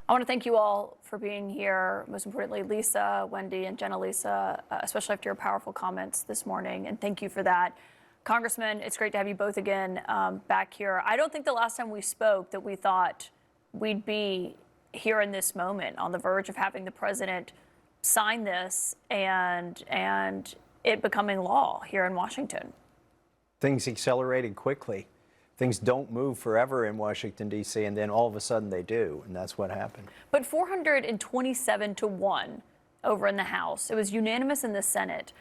I want to thank you all for being here. Most importantly, Lisa, Wendy, and Jenna Lisa, especially after your powerful comments this morning. And thank you for that. Congressman, it's great to have you both again back here. I don't think the last time we spoke that we thought we'd be here in this moment on the verge of having the president sign this and it becoming law here in Washington. Things accelerated quickly. Things don't move forever in Washington, D.C., and then all of a sudden they do, and that's what happened. But 427 to 1 over in the House. It was unanimous in the Senate.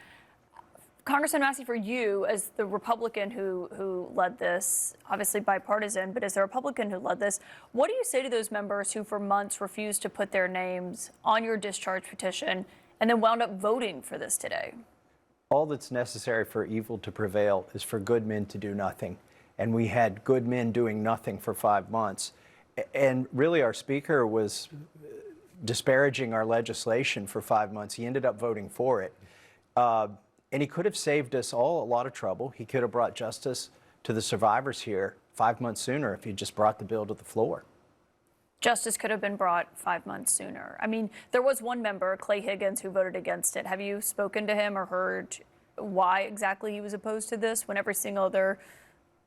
Congressman Massey, for you, as the Republican who led this, obviously bipartisan, but as the Republican who led this, what do you say to those members who for months refused to put their names on your discharge petition and then wound up voting for this today? All that's necessary for evil to prevail is for good men to do nothing. And we had good men doing nothing for 5 months. And really, our speaker was disparaging our legislation for 5 months. He ended up voting for it. And he could have saved us all a lot of trouble. He could have brought justice to the survivors here 5 months sooner if he just brought the bill to the floor. Justice could have been brought 5 months sooner. I mean, there was one member, Clay Higgins, who voted against it. Have you spoken to him or heard why exactly he was opposed to this when every single other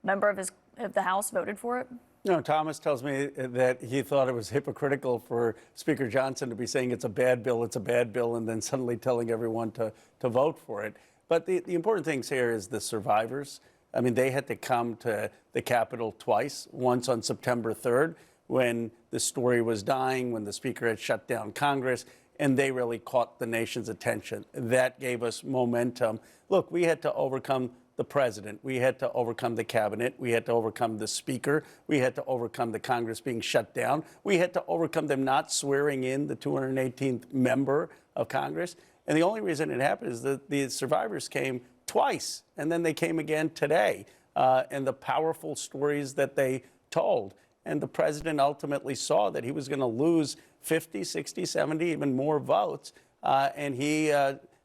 member of the House voted for it? No, Thomas tells me that he thought it was hypocritical for Speaker Johnson to be saying it's a bad bill, and then suddenly telling everyone to vote for it. But the important things here is the survivors. I mean, they had to come to the Capitol twice, once on September 3rd, when the story was dying, when the Speaker had shut down Congress, and they really caught the nation's attention. That gave us momentum. Look, we had to overcome the president. We had to overcome the cabinet. We had to overcome the speaker. We had to overcome the Congress being shut down. We had to overcome them not swearing in the 218th member of Congress. And the only reason it happened is that the survivors came twice, and then they came again today, and the powerful stories that they told. And the president ultimately saw that he was going to lose 50, 60, 70, even more votes. And he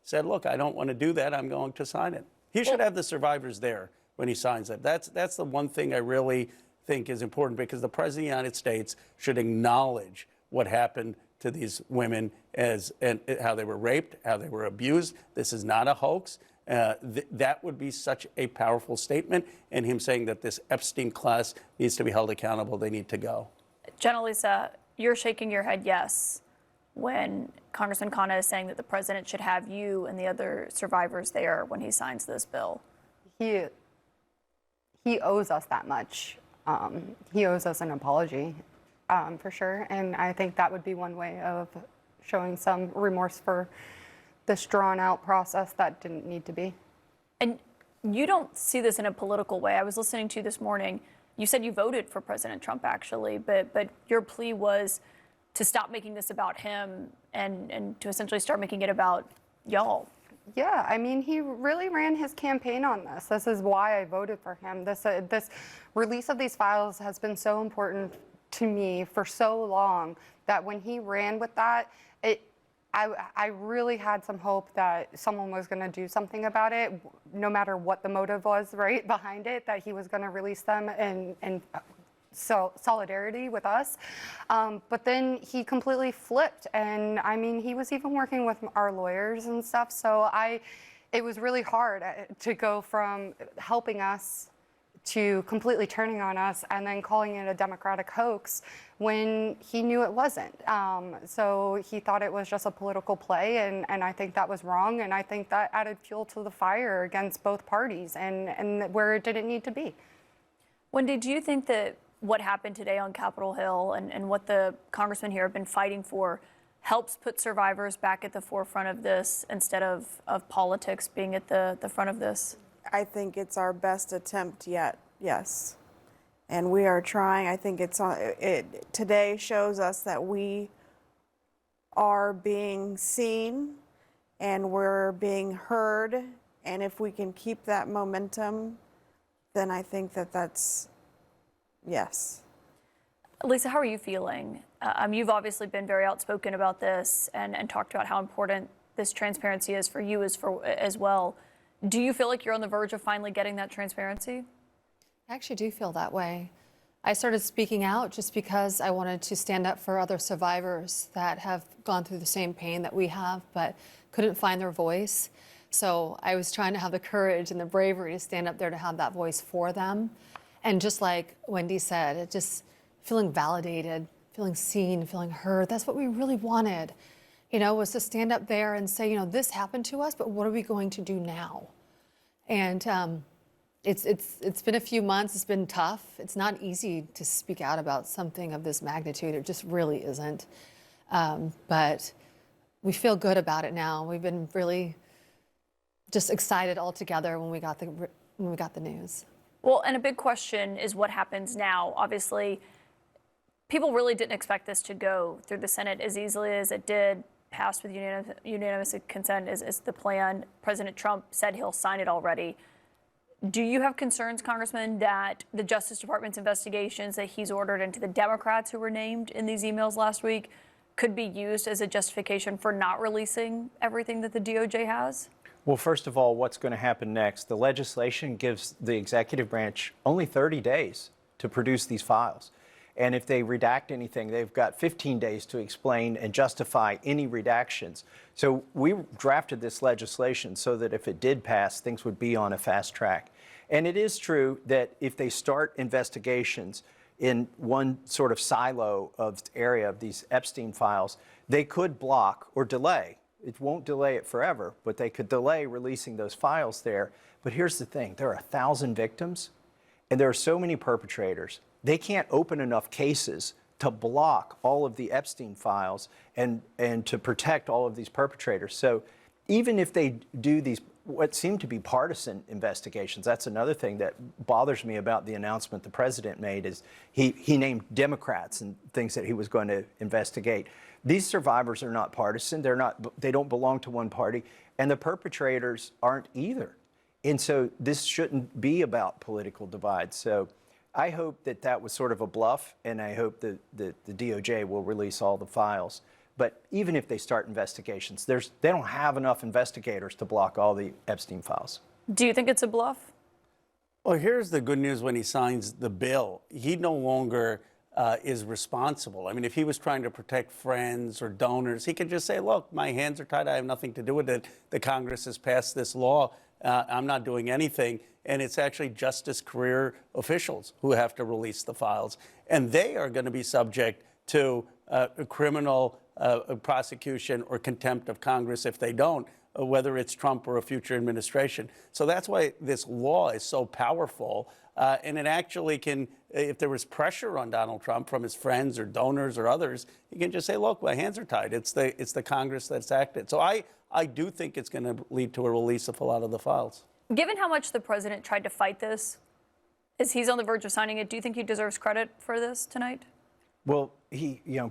said, look, I don't want to do that. I'm going to sign it. He should have the survivors there when he signs it. That's the one thing I really think is important, because the President of the United States should acknowledge what happened to these women and how they were raped, how they were abused. This is not a hoax. That would be such a powerful statement. And him saying that this Epstein class needs to be held accountable, they need to go. Jenna Lisa, you're shaking your head yes when Congressman Khanna is saying that the president should have you and the other survivors there when he signs this bill. He owes us that much. He owes us an apology, for sure. And I think that would be one way of showing some remorse for this drawn-out process that didn't need to be. And you don't see this in a political way. I was listening to you this morning. You said you voted for President Trump, actually, but your plea was to stop making this about him and to essentially start making it about y'all. Yeah, I mean, he really ran his campaign on this. This is why I voted for him. This release of these files has been so important to me for so long that when he ran with that, I really had some hope that someone was going to do something about it, no matter what the motive was, right, behind it, that he was going to release them and so solidarity with us. But then he completely flipped. And I mean, he was even working with our lawyers and stuff. So it was really hard to go from helping us to completely turning on us and then calling it a Democratic hoax when he knew it wasn't. So he thought it was just a political play, and I think that was wrong, and I think that added fuel to the fire against both parties and where it didn't need to be. Wendy, do you think that what happened today on Capitol Hill and what the congressmen here have been fighting for helps put survivors back at the forefront of this instead of politics being at the front of this? I think it's our best attempt yet, yes. And we are trying. I think today shows us that we are being seen and we're being heard. And if we can keep that momentum, then I think that's, yes. Lisa, how are you feeling? You've obviously been very outspoken about this and talked about how important this transparency is for you as well. Do you feel like you're on the verge of finally getting that transparency? I actually do feel that way. I started speaking out just because I wanted to stand up for other survivors that have gone through the same pain that we have, but couldn't find their voice. So I was trying to have the courage and the bravery to stand up there to have that voice for them. And just like Wendy said, it just feeling validated, feeling seen, feeling heard. That's what we really wanted, was to stand up there and say, this happened to us, but what are we going to do now? And it's been a few months. It's been tough. It's not easy to speak out about something of this magnitude. It just really isn't. But we feel good about it now. We've been really just excited all together when we got the news. Well, and a big question is what happens now. Obviously, people really didn't expect this to go through the Senate as easily as it did. Passed with unanimous consent is the plan. President Trump said he'll sign it already. Do you have concerns, Congressman, that the Justice Department's investigations that he's ordered into the Democrats who were named in these emails last week could be used as a justification for not releasing everything that the DOJ has? Well, first of all, what's going to happen next? The legislation gives the executive branch only 30 days to produce these files. And if they redact anything, they've got 15 days to explain and justify any redactions. So we drafted this legislation so that if it did pass, things would be on a fast track. And it is true that if they start investigations in one sort of silo of area of these Epstein files, they could block or delay. It won't delay it forever, but they could delay releasing those files there. But here's the thing, there are 1,000 victims, and there are so many perpetrators. They can't open enough cases to block all of the Epstein files and to protect all of these perpetrators. So even if they do these, what seem to be partisan investigations, that's another thing that bothers me about the announcement the president made is he named Democrats and things that he was going to investigate. These survivors are not partisan. They don't belong to one party, and the perpetrators aren't either. And so this shouldn't be about political divide. So I hope that was sort of a bluff, and I hope that the DOJ will release all the files. But even if they start investigations, they don't have enough investigators to block all the Epstein files. Do you think it's a bluff? Well, here's the good news when he signs the bill. He no longer is responsible. I mean, if he was trying to protect friends or donors, he could just say, look, my hands are tied. I have nothing to do with it. The Congress has passed this law. I'm not doing anything. And it's actually justice career officials who have to release the files. And they are going to be subject to a criminal prosecution or contempt of Congress if they don't, whether it's Trump or a future administration. So that's why this law is so powerful. And it actually can, if there was pressure on Donald Trump from his friends or donors or others, he can just say, look, my hands are tied. It's the Congress that's acted. So I do think it's going to lead to a release of a lot of the files. Given how much the president tried to fight this, as he's on the verge of signing it, do you think he deserves credit for this tonight? Well,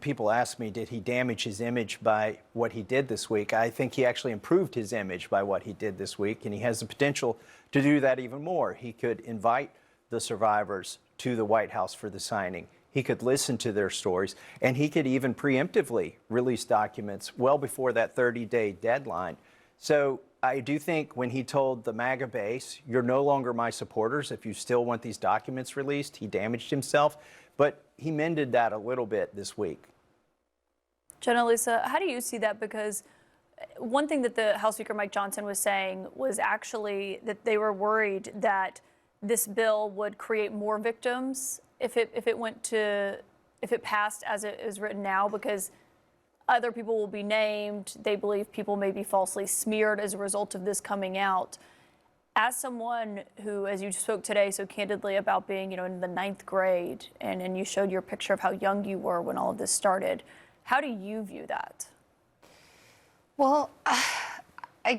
people ask me, did he damage his image by what he did this week? I think he actually improved his image by what he did this week, and he has the potential to do that even more. He could invite the survivors to the White House for the signing. He could listen to their stories, and he could even preemptively release documents well before that 30-day deadline. So I do think when he told the MAGA base, you're no longer my supporters if you still want these documents released, he damaged himself. But he mended that a little bit this week. Jenna Lisa, how do you see that? Because one thing that the House Speaker Mike Johnson was saying was actually that they were worried that this bill would create more victims if it passed as it is written now, because other people will be named. They believe people may be falsely smeared as a result of this coming out. As someone who, as you spoke today so candidly about being, in the 9th grade, and you showed your picture of how young you were when all of this started, how do you view that? Well, I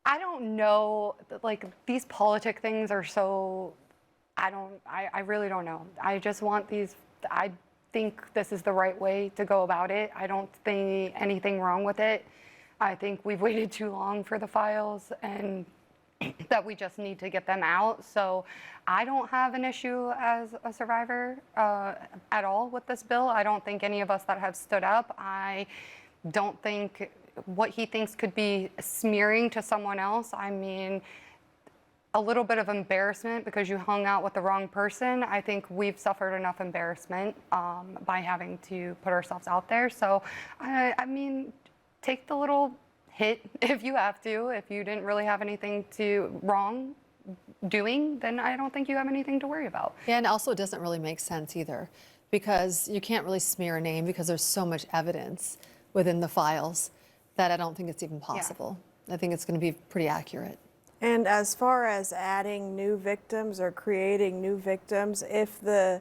don't know. Like, these politic things are so, I really don't know. I just want these, I think this is the right way to go about it. I don't think anything wrong with it. I think we've waited too long for the files and that we just need to get them out. So I don't have an issue as a survivor at all with this bill. I don't think any of us that have stood up, I don't think what he thinks could be smearing to someone else. I mean, a little bit of embarrassment because you hung out with the wrong person. I think we've suffered enough embarrassment by having to put ourselves out there. So, I mean, take the little hit if you have to. If you didn't really have anything wrong doing, then I don't think you have anything to worry about. Yeah, and also it doesn't really make sense either, because you can't really smear a name because there's so much evidence within the files that I don't think it's even possible. I think it's going to be pretty accurate. And as far as adding new victims or creating new victims, if the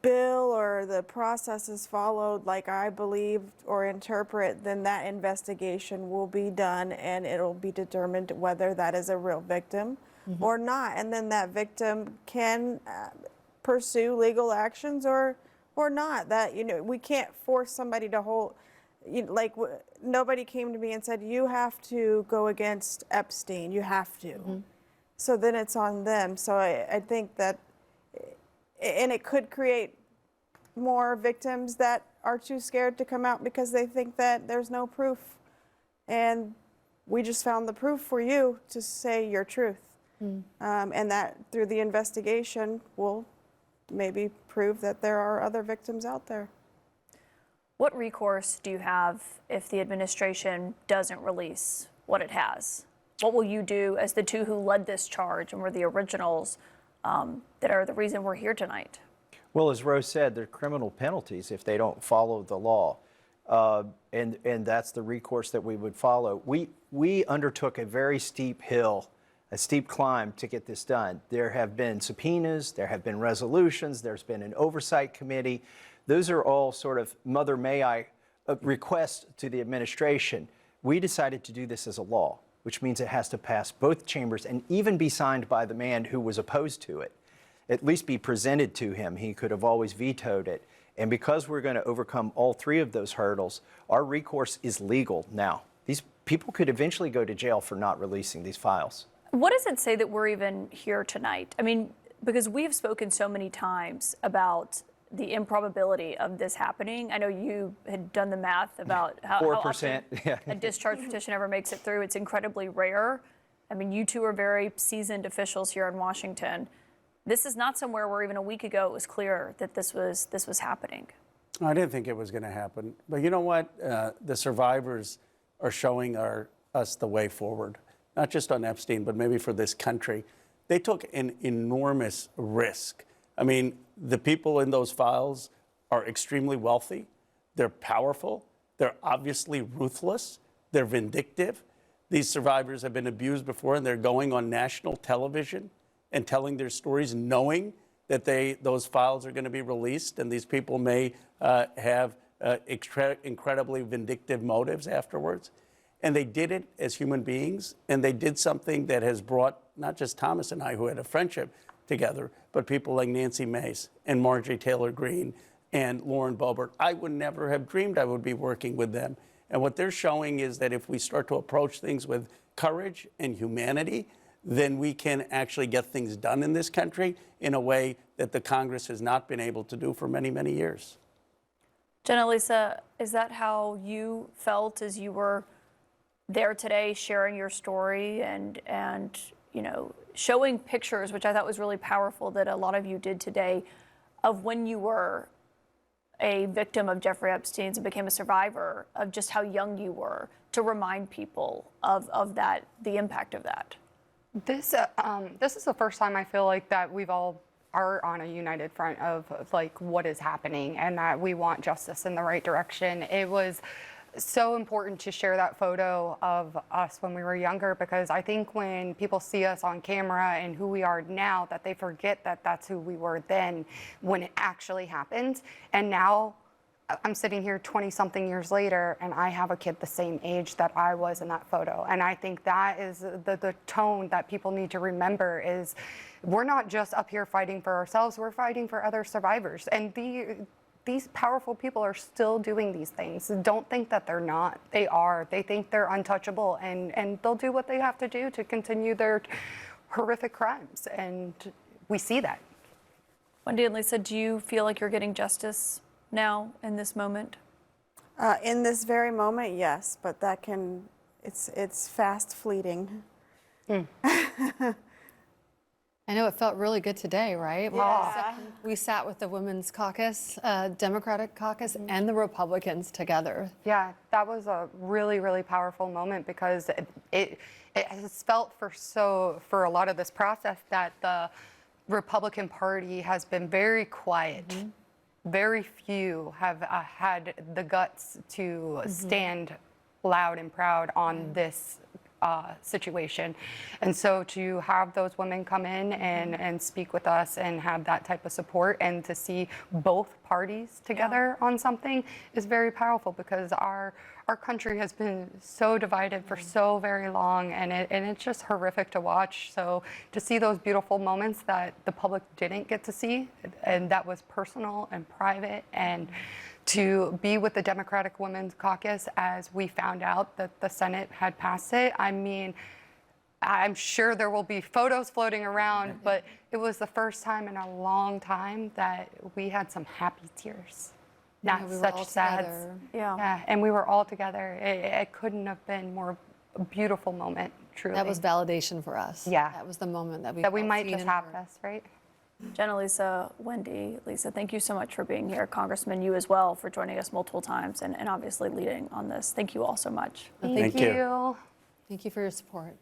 bill or the process is followed like I believe or interpret, then that investigation will be done and it'll be determined whether that is a real victim or not. And then that victim can pursue legal actions or not. That, you know, we can't force somebody to hold, nobody came to me and said, you have to go against Epstein, you have to. So then it's on them. So I think that, and it could create more victims that are too scared to come out because they think that there's no proof. And we just found the proof for you to say your truth. And that through the investigation will maybe prove that there are other victims out there. What recourse do you have if the administration doesn't release what it has? What will you do as the two who led this charge and were the originals that are the reason we're here tonight? Well, as Rose said, there are criminal penalties if they don't follow the law. And that's the recourse that we would follow. We undertook a very steep hill, a steep climb to get this done. There have been subpoenas, there have been resolutions, there's been an oversight committee. Those are all sort of Mother May I requests to the administration. We decided to do this as a law, which means it has to pass both chambers and even be signed by the man who was opposed to it. At least be presented to him. He could have always vetoed it. And because we're going to overcome all three of those hurdles, our recourse is legal now. These people could eventually go to jail for not releasing these files. What does it say that we're even here tonight? I mean, because we have spoken so many times about the improbability of this happening. I know you had done the math about how 4%, often a discharge petition ever makes it through. It's incredibly rare. I mean, you two are very seasoned officials here in Washington. This is not somewhere where even a week ago it was clear that this was happening. I didn't think it was going to happen. But you know what? The survivors are showing us the way forward, not just on Epstein, but maybe for this country. They took an enormous risk. I mean, the people in those files are extremely wealthy. They're powerful. They're obviously ruthless. They're vindictive. These survivors have been abused before, and they're going on national television and telling their stories, knowing that those files are going to be released, and these people may have incredibly vindictive motives afterwards. And they did it as human beings, and they did something that has brought not just Thomas and I, who had a friendship together, but people like Nancy Mace and Marjorie Taylor Greene and Lauren Boebert. I would never have dreamed I would be working with them. And what they're showing is that if we start to approach things with courage and humanity, then we can actually get things done in this country in a way that the Congress has not been able to do for many, many years. Jenna Lisa, is that how you felt as you were there today, sharing your story and you know, showing pictures, which I thought was really powerful that a lot of you did today, of when you were a victim of Jeffrey Epstein's and became a survivor, of just how young you were, to remind people of that, the impact of that? This is the first time I feel like that we've all are on a united front of like what is happening and that we want justice in the right direction. It was so important to share that photo of us when we were younger, because I think when people see us on camera and who we are now, that they forget that that's who we were then when it actually happened. And now I'm sitting here 20-something years later, and I have a kid the same age that I was in that photo. And I think that is the tone that people need to remember is we're not just up here fighting for ourselves, we're fighting for other survivors. And these powerful people are still doing these things. Don't think that they're not. They are. They think they're untouchable, and they'll do what they have to do to continue their horrific crimes. And we see that. Wendy and Lisa, do you feel like you're getting justice now in this moment? In this very moment, yes, but that can, it's fast fleeting. I know it felt really good today, right? Yeah. We sat with the Women's Caucus, Democratic Caucus, and the Republicans together. Yeah, that was a really, really powerful moment because it has felt for a lot of this process that the Republican Party has been very quiet. Very few have had the guts to stand loud and proud on this situation. And so to have those women come in and speak with us and have that type of support and to see both parties together on something is very powerful because our country has been so divided for so very long, and it's just horrific to watch. So to see those beautiful moments that the public didn't get to see, and that was personal and private, and to be with the Democratic Women's Caucus as we found out that the Senate had passed it. I mean, I'm sure there will be photos floating around, but it was the first time in a long time that we had some happy tears. Not we were such all sad. together. Yeah, and we were all together. It couldn't have been more a beautiful moment, truly. That was validation for us. Yeah. That was the moment that we that we felt might seen just and have heard. this, right? Jenna, Lisa, Wendy, Lisa, thank you so much for being here. Congressman, you as well for joining us multiple times and obviously leading on this. Thank you all so much. Thank you. Thank you for your support.